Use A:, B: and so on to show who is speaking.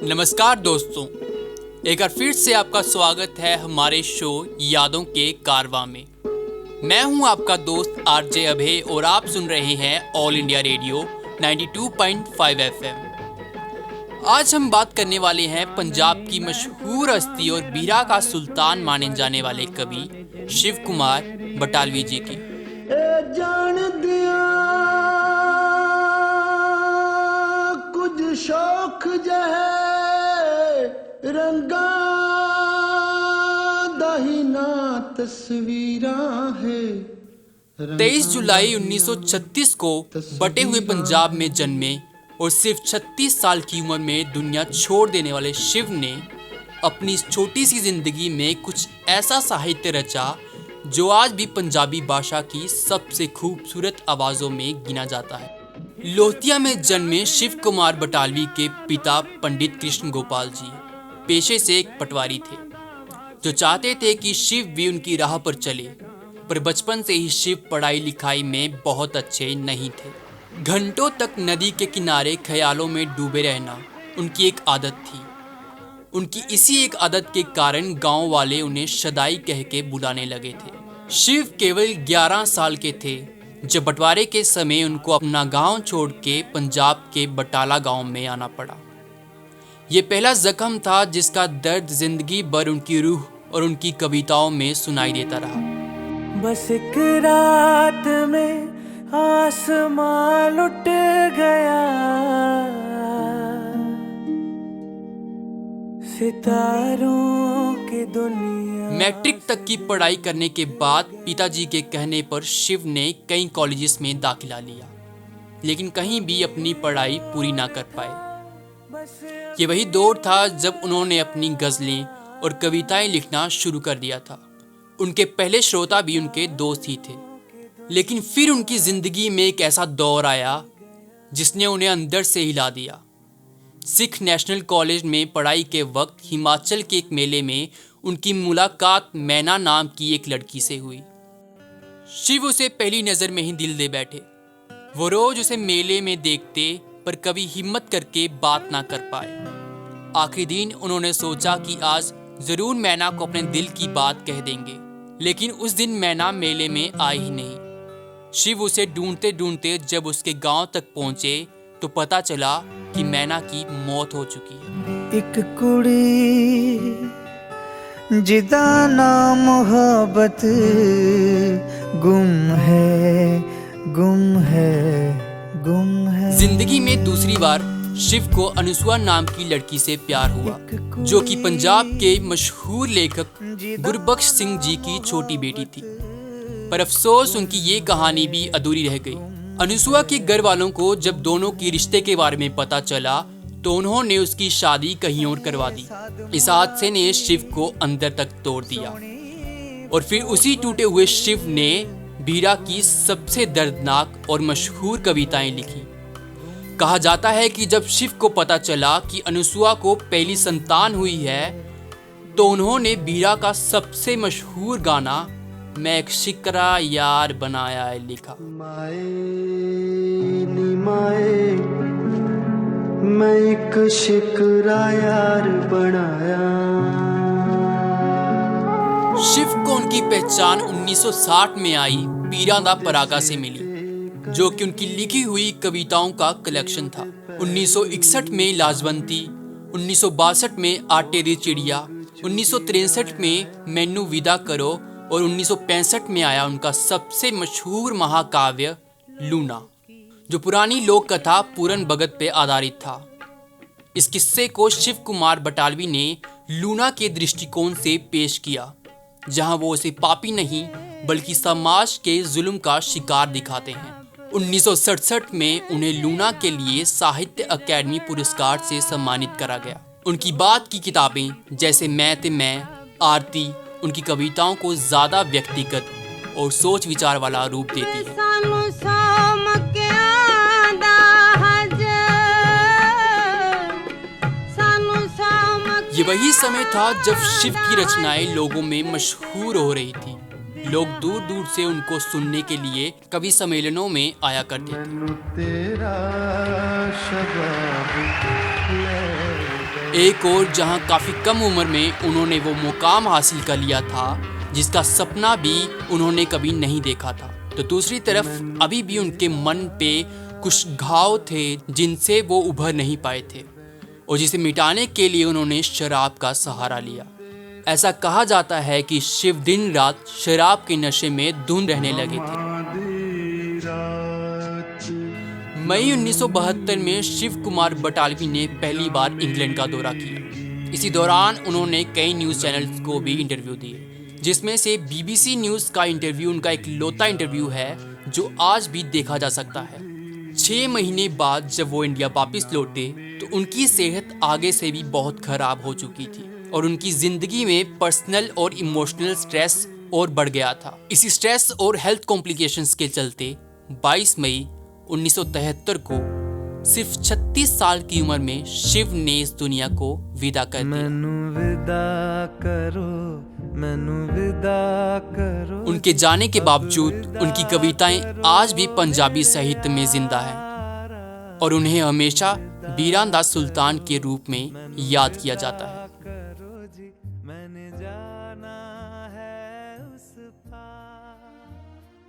A: नमस्कार दोस्तों, एक बार फिर से आपका स्वागत है हमारे शो यादों के कारवां में। मैं हूं आपका दोस्त आरजे अभय और आप सुन रहे हैं ऑल इंडिया रेडियो 92.5 FM। आज हम बात करने वाले हैं पंजाब की मशहूर हस्ती और बीरा का सुल्तान माने जाने वाले कवि शिव कुमार बटालवी जी की।
B: कुछ शौक जहे रंगा दहीना तस्वीरा है।
A: 23 जुलाई 1936 को बटे हुए पंजाब में जन्मे और सिर्फ 36 साल की उम्र में दुनिया छोड़ देने वाले शिव ने अपनी इस छोटी सी जिंदगी में कुछ ऐसा साहित्य रचा जो आज भी पंजाबी भाषा की सबसे खूबसूरत आवाज़ों में गिना जाता है। लोहिया में जन्मे शिव कुमार बटालवी के पिता पंडित कृष्ण गोपाल जी पेशे से एक पटवारी थे जो चाहते थे कि शिव भी उनकी राह पर चले, पर बचपन से ही शिव पढ़ाई लिखाई में बहुत अच्छे नहीं थे। घंटों तक नदी के किनारे ख्यालों में डूबे रहना उनकी एक आदत थी। उनकी इसी एक आदत के कारण गांव वाले उन्हें शदाई कह के बुलाने लगे थे। शिव केवल 11 साल के थे जब बंटवारे के समय उनको अपना गांव छोड़ के पंजाब के बटाला गांव में आना पड़ा। ये पहला जख्म था जिसका दर्द जिंदगी भर उनकी रूह और उनकी कविताओं में सुनाई देता रहा।
C: बस एक रात में आसमां लुट गया, सितारों की दुनिया।
A: मैट्रिक तक की पढ़ाई करने के बाद पिताजी के कहने पर शिव ने कई कॉलेजेस में दाखिला लिया, लेकिन कहीं भी अपनी पढ़ाई पूरी ना कर पाए। ये वही दौर था जब उन्होंने अपनी गज़लें और कविताएं लिखना शुरू कर दिया था। उनके पहले श्रोता भी उनके दोस्त ही थे, लेकिन फिर उनकी ज़िंदगी में एक ऐसा दौर आया जिसने उन्हें अंदर से हिला दिया। सिख नेशनल कॉलेज में पढ़ाई के वक्त हिमाचल के एक मेले में उनकी मुलाकात मैना नाम की एक लड़की से हुई। शिव उसे पहली नज़र में ही दिल दे बैठे। वो रोज उसे मेले में देखते पर कभी हिम्मत करके बात ना कर पाए। आखिरी दिन उन्होंने सोचा कि आज जरूर मैना को अपने दिल की बात कह देंगे, लेकिन उस दिन मैना मेले में आई ही नहीं। शिव उसे ढूंढते ढूंढते जब उसके गांव तक पहुंचे तो पता चला कि मैना की मौत हो चुकी है।
C: एक कुड़ी जिदा नाम मोहब्बत गुम है, गुम है, गुम है।
A: जिंदगी में दूसरी बार शिव को अनुसुआ नाम की लड़की से प्यार हुआ, जो कि पंजाब के मशहूर लेखक गुरबख्श सिंह जी की छोटी बेटी थी। पर अफसोस उनकी ये कहानी भी अधूरी रह गई। अनुसुआ के घर वालों को जब दोनों के रिश्ते के बारे में पता चला तो उन्होंने उसकी शादी कहीं और करवा दी। इस हादसे ने शिव को अंदर तक तोड़ दिया और फिर उसी टूटे हुए शिव ने बीरा की सबसे दर्दनाक और मशहूर कविताएं लिखी। कहा जाता है कि जब शिव को पता चला कि अनुसुआ को पहली संतान हुई है तो उन्होंने बीरा का सबसे मशहूर गाना मैं एक शिकरा यार बनाया है लिखा।
B: माए नी माए मैं एक शिकरा यार बनाया।
A: शिव को उनकी पहचान 1960 में आई पीरा दा परागा से मिली, जो कि उनकी लिखी हुई कविताओं का कलेक्शन था। 1961 में लाजवंती, 1962 में आटे दी चिड़िया, 1963 में मैनू विदा करो और 1965 में आया उनका सबसे मशहूर महाकाव्य लूना, जो पुरानी लोक कथा पूरन भगत पे आधारित था। इस किस्से को शिव कुमार बटालवी ने लूना के दृष्टिकोण से पेश किया, जहां वो उसे पापी नहीं बल्कि समाज के जुल्म का शिकार दिखाते हैं। 1967 में उन्हें लूना के लिए साहित्य अकादमी पुरस्कार से सम्मानित करा गया। उनकी बात की किताबें जैसे मैं ते मैं, आरती उनकी कविताओं को ज़्यादा व्यक्तिगत और सोच विचार वाला रूप देती है। ये वही समय था जब शिव की रचनाएं लोगों में मशहूर हो रही थी। लोग दूर दूर से उनको सुनने के लिए कवि सम्मेलनों में आया करते थे।
B: तेरा शबाब ले
A: एक और जहां काफ़ी कम उम्र में उन्होंने वो मुकाम हासिल कर लिया था जिसका सपना भी उन्होंने कभी नहीं देखा था, तो दूसरी तरफ अभी भी उनके मन पे कुछ घाव थे जिनसे वो उभर नहीं पाए थे और जिसे मिटाने के लिए उन्होंने शराब का सहारा लिया। ऐसा कहा जाता है कि शिव दिन रात शराब के नशे में धुंध रहने लगे थे। मई 1972 में शिव कुमार बटालवी ने पहली बार इंग्लैंड का दौरा किया। इसी दौरान उन्होंने कई न्यूज़ चैनल्स को भी इंटरव्यू दिए, जिसमें से BBC न्यूज़ का इंटरव्यू उनका एक लौता इंटरव्यू है जो आज भी देखा जा सकता है। 6 महीने बाद जब वो इंडिया वापस लौटे तो उनकी सेहत आगे से भी बहुत खराब हो चुकी थी और उनकी ज़िंदगी में पर्सनल और इमोशनल स्ट्रेस और बढ़ गया था। इसी स्ट्रेस और हेल्थ कॉम्प्लिकेशंस के चलते 22 मई 1973 को सिर्फ 36 साल की उम्र में शिव ने इस दुनिया को विदा कर दिया। उनके जाने के बावजूद उनकी कविताएं आज भी पंजाबी साहित्य में जिंदा हैं और उन्हें हमेशा बीरान दास सुल्तान के रूप में याद किया जाता है।